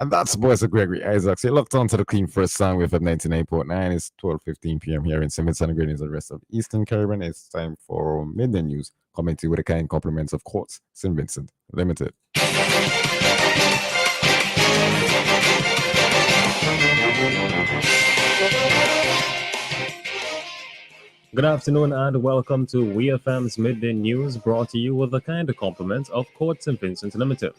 And that's Boys of Gregory Isaacs. You're locked on to the Clean First Sound with 99.9. It's 12:15 p.m. here in St. Vincent and Grenadines and the rest of Eastern Caribbean. It's time for Midday News, coming to you with the kind compliments of Courts St. Vincent Limited. Good afternoon and welcome to WEFM's Midday News, brought to you with the kind compliments of Courts St. Vincent Limited.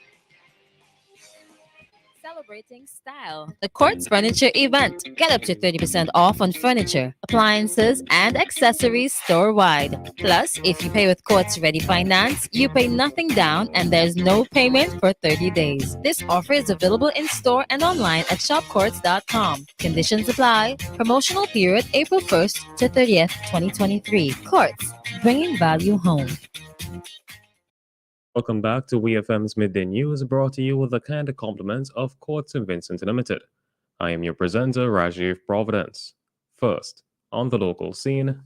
Celebrating style. The Courts Furniture event. Get up to 30% off on furniture, appliances, and accessories store-wide. Plus, if you pay with Courts Ready Finance, you pay nothing down and there's no payment for 30 days. This offer is available in store and online at shopcourts.com. Conditions apply. Promotional period April 1st to 30th, 2023. Courts, bringing value home. Welcome back to WEFM's Midday News, brought to you with the kind compliments of Courts St. Vincent Limited. I am your presenter, Rajiv Providence. First, on the local scene,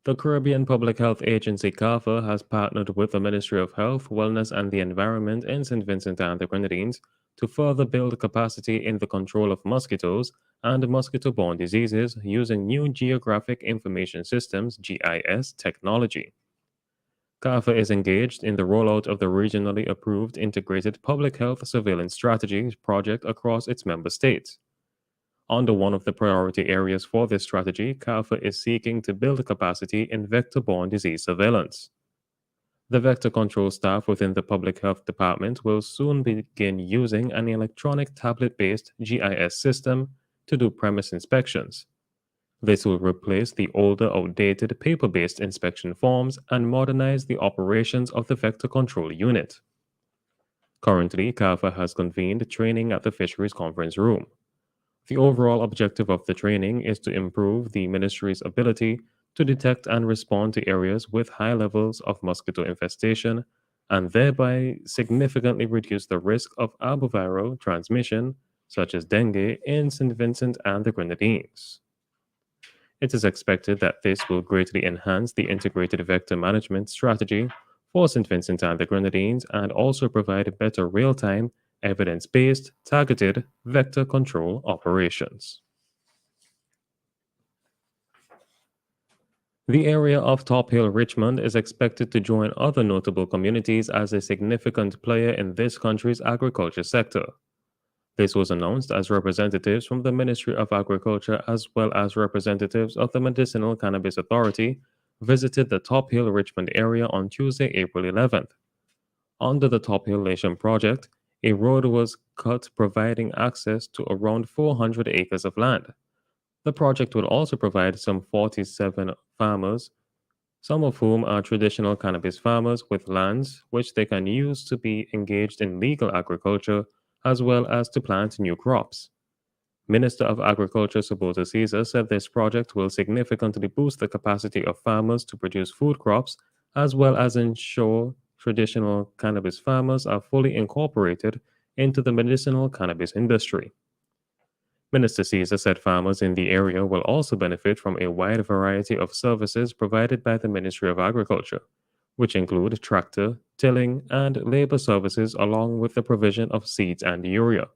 the Caribbean Public Health Agency CARFA has partnered with the Ministry of Health, Wellness and the Environment in St. Vincent and the Grenadines to further build capacity in the control of mosquitoes and mosquito-borne diseases using new Geographic Information Systems (GIS) technology. CARFA is engaged in the rollout of the regionally approved Integrated Public Health Surveillance Strategy project across its member states. Under one of the priority areas for this strategy, CARFA is seeking to build capacity in vector-borne disease surveillance. The vector control staff within the Public Health Department will soon begin using an electronic tablet-based GIS system to do premise inspections. This will replace the older, outdated paper-based inspection forms and modernize the operations of the Vector Control Unit. Currently, CARFA has convened training at the Fisheries Conference Room. The overall objective of the training is to improve the Ministry's ability to detect and respond to areas with high levels of mosquito infestation and thereby significantly reduce the risk of arboviral transmission, such as dengue, in St. Vincent and the Grenadines. It is expected that this will greatly enhance the integrated vector management strategy for St. Vincent and the Grenadines and also provide better real-time, evidence-based, targeted vector control operations. The area of Top Hill Richmond is expected to join other notable communities as a significant player in this country's agriculture sector. This was announced as representatives from the Ministry of Agriculture as well as representatives of the Medicinal Cannabis Authority visited the Top Hill Richmond area on Tuesday, April 11th. Under the Top Hill Nation project, a road was cut providing access to around 400 acres of land. The project will also provide some 47 farmers, some of whom are traditional cannabis farmers with lands which they can use to be engaged in legal agriculture as well as to plant new crops. Minister of Agriculture Sabota Caesar said this project will significantly boost the capacity of farmers to produce food crops as well as ensure traditional cannabis farmers are fully incorporated into the medicinal cannabis industry. Minister Caesar said farmers in the area will also benefit from a wide variety of services provided by the Ministry of Agriculture, which include tractor, tilling, and labor services along with the provision of seeds and urea.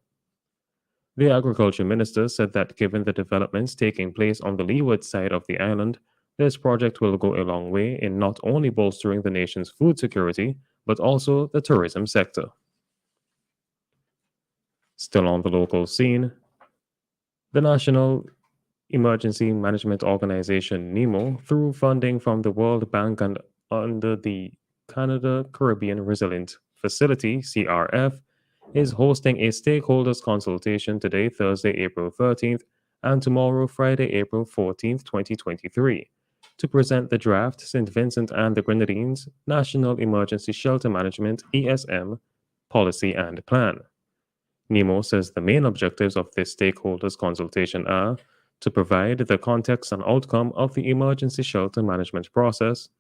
The Agriculture Minister said that given the developments taking place on the leeward side of the island, this project will go a long way in not only bolstering the nation's food security, but also the tourism sector. Still on the local scene, the National Emergency Management Organization, NEMO, through funding from the World Bank and under the Canada Caribbean Resilient Facility, CRF, is hosting a stakeholders consultation today, Thursday, April 13th, and tomorrow, Friday, April 14th, 2023, to present the draft St. Vincent and the Grenadines National Emergency Shelter Management ESM policy and plan. NEMO says the main objectives of this stakeholders consultation are to provide the context and outcome of the emergency shelter management process,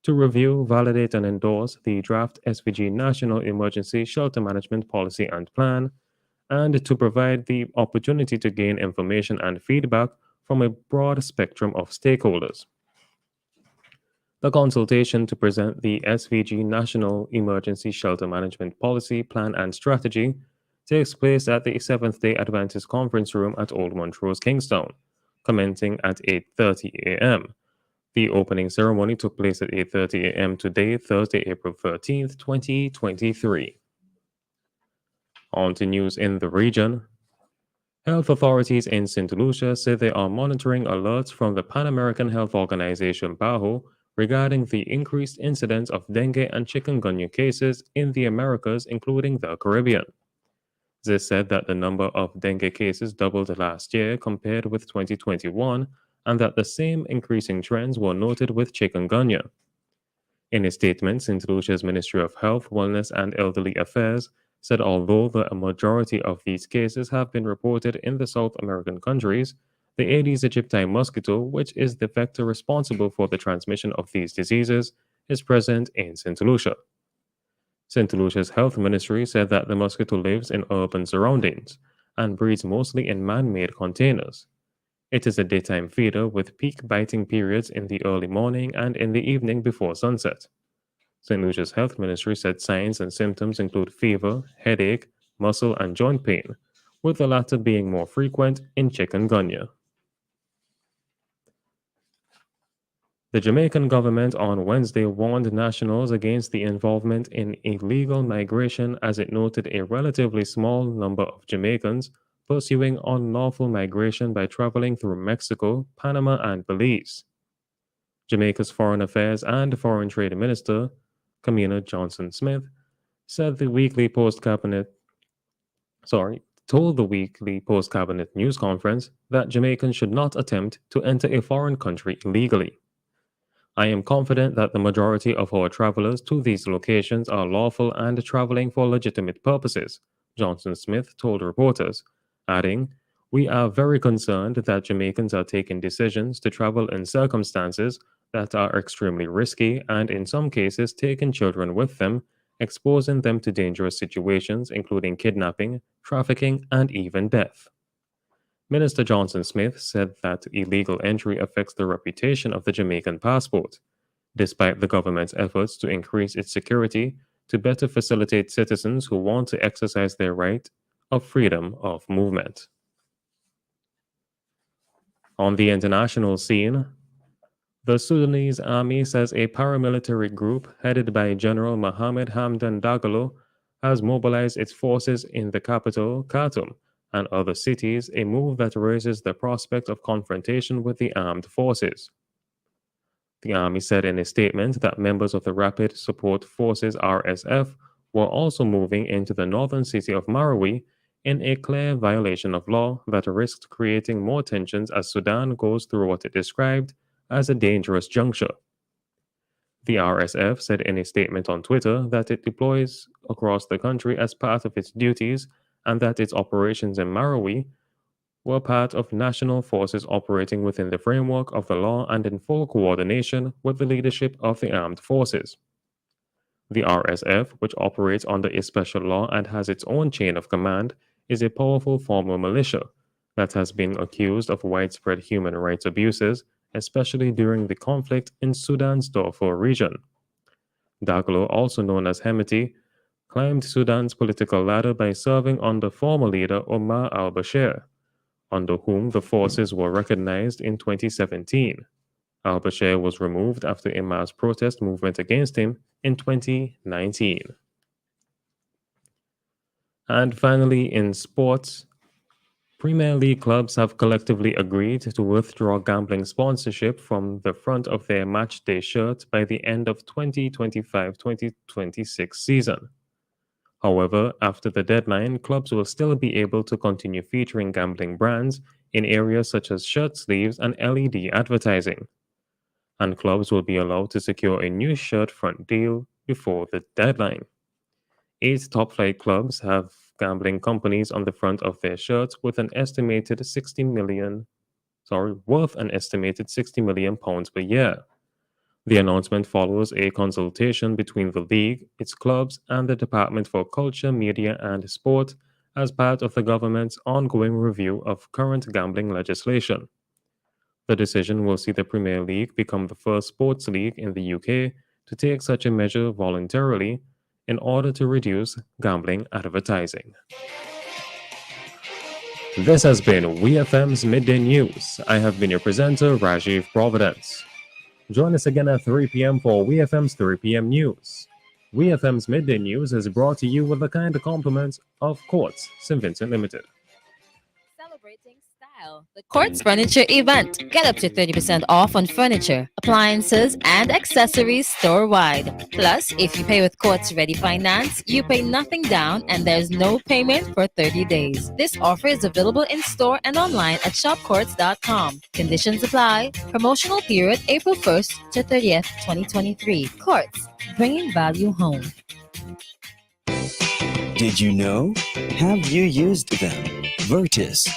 to review, validate, and endorse the draft SVG National Emergency Shelter Management Policy and Plan, and to provide the opportunity to gain information and feedback from a broad spectrum of stakeholders. The consultation to present the SVG National Emergency Shelter Management Policy, Plan, and Strategy takes place at the Seventh-day Adventist Conference Room at Old Montrose, Kingstown, commencing at 8:30 a.m. The opening ceremony took place at 8:30 a.m. today, Thursday, April 13th, 2023. On to news in the region. Health authorities in St. Lucia say they are monitoring alerts from the Pan American Health Organization (PAHO) regarding the increased incidence of dengue and chikungunya cases in the Americas, including the Caribbean. They said that the number of dengue cases doubled last year compared with 2021, and that the same increasing trends were noted with chikungunya. In a statement, St. Lucia's Ministry of Health, Wellness, and Elderly Affairs said although the majority of these cases have been reported in the South American countries, the Aedes aegypti mosquito, which is the vector responsible for the transmission of these diseases, is present in St. Lucia. St. Lucia's Health Ministry said that the mosquito lives in urban surroundings and breeds mostly in man-made containers. It is a daytime feeder with peak biting periods in the early morning and in the evening before sunset. St. Lucia's Health Ministry said signs and symptoms include fever, headache, muscle and joint pain, with the latter being more frequent in chikungunya. The Jamaican government on Wednesday warned nationals against the involvement in illegal migration as it noted a relatively small number of Jamaicans pursuing unlawful migration by traveling through Mexico, Panama, and Belize. Jamaica's Foreign Affairs and Foreign Trade Minister, Kamina Johnson-Smith, told the weekly post-cabinet news conference that Jamaicans should not attempt to enter a foreign country illegally. I am confident that the majority of our travelers to these locations are lawful and traveling for legitimate purposes, Johnson-Smith told reporters, adding, "We are very concerned that Jamaicans are taking decisions to travel in circumstances that are extremely risky and in some cases taking children with them, exposing them to dangerous situations including kidnapping, trafficking, and even death." Minister Johnson-Smith said that illegal entry affects the reputation of the Jamaican passport, despite the government's efforts to increase its security to better facilitate citizens who want to exercise their right of freedom of movement. On the international scene, the Sudanese army says a paramilitary group headed by General Mohammed Hamdan Dagalo has mobilized its forces in the capital, Khartoum, and other cities, a move that raises the prospect of confrontation with the armed forces. The army said in a statement that members of the Rapid Support Forces (RSF) were also moving into the northern city of Marawi in a clear violation of law that risked creating more tensions as Sudan goes through what it described as a dangerous juncture. The RSF said in a statement on Twitter that it deploys across the country as part of its duties and that its operations in Marawi were part of national forces operating within the framework of the law and in full coordination with the leadership of the armed forces. The RSF, which operates under a special law and has its own chain of command, is a powerful former militia that has been accused of widespread human rights abuses, especially during the conflict in Sudan's Darfur region. Dagalo, also known as Hemeti, climbed Sudan's political ladder by serving under former leader Omar al-Bashir, under whom the forces were recognized in 2017. Al-Bashir was removed after a mass protest movement against him in 2019. And finally, in sports, Premier League clubs have collectively agreed to withdraw gambling sponsorship from the front of their matchday shirt by the end of 2025-2026 season. However, after the deadline, clubs will still be able to continue featuring gambling brands in areas such as shirt sleeves and LED advertising. And clubs will be allowed to secure a new shirt front deal before the deadline. 8 top-flight clubs have gambling companies on the front of their shirts with an estimated worth an estimated £60 million per year. The announcement follows a consultation between the league, its clubs, and the Department for Culture, Media and Sport as part of the government's ongoing review of current gambling legislation. The decision will see the Premier League become the first sports league in the UK to take such a measure voluntarily in order to reduce gambling advertising. This has been WEFM's Midday News. I have been your presenter, Rajiv Providence. Join us again at 3 p.m. for WEFM's 3 p.m. News. WEFM's Midday News is brought to you with the kind compliments of Quartz St. Vincent Limited. Celebrating style. The Quartz Furniture event. Get up to 30% off on furniture, appliances, and accessories store-wide. Plus, if you pay with Quartz Ready Finance, you pay nothing down and there's no payment for 30 days. This offer is available in store and online at shopquartz.com. Conditions apply. Promotional period April 1st to 30th, 2023. Quartz, bringing value home. Did you know? Have you used them? Vertus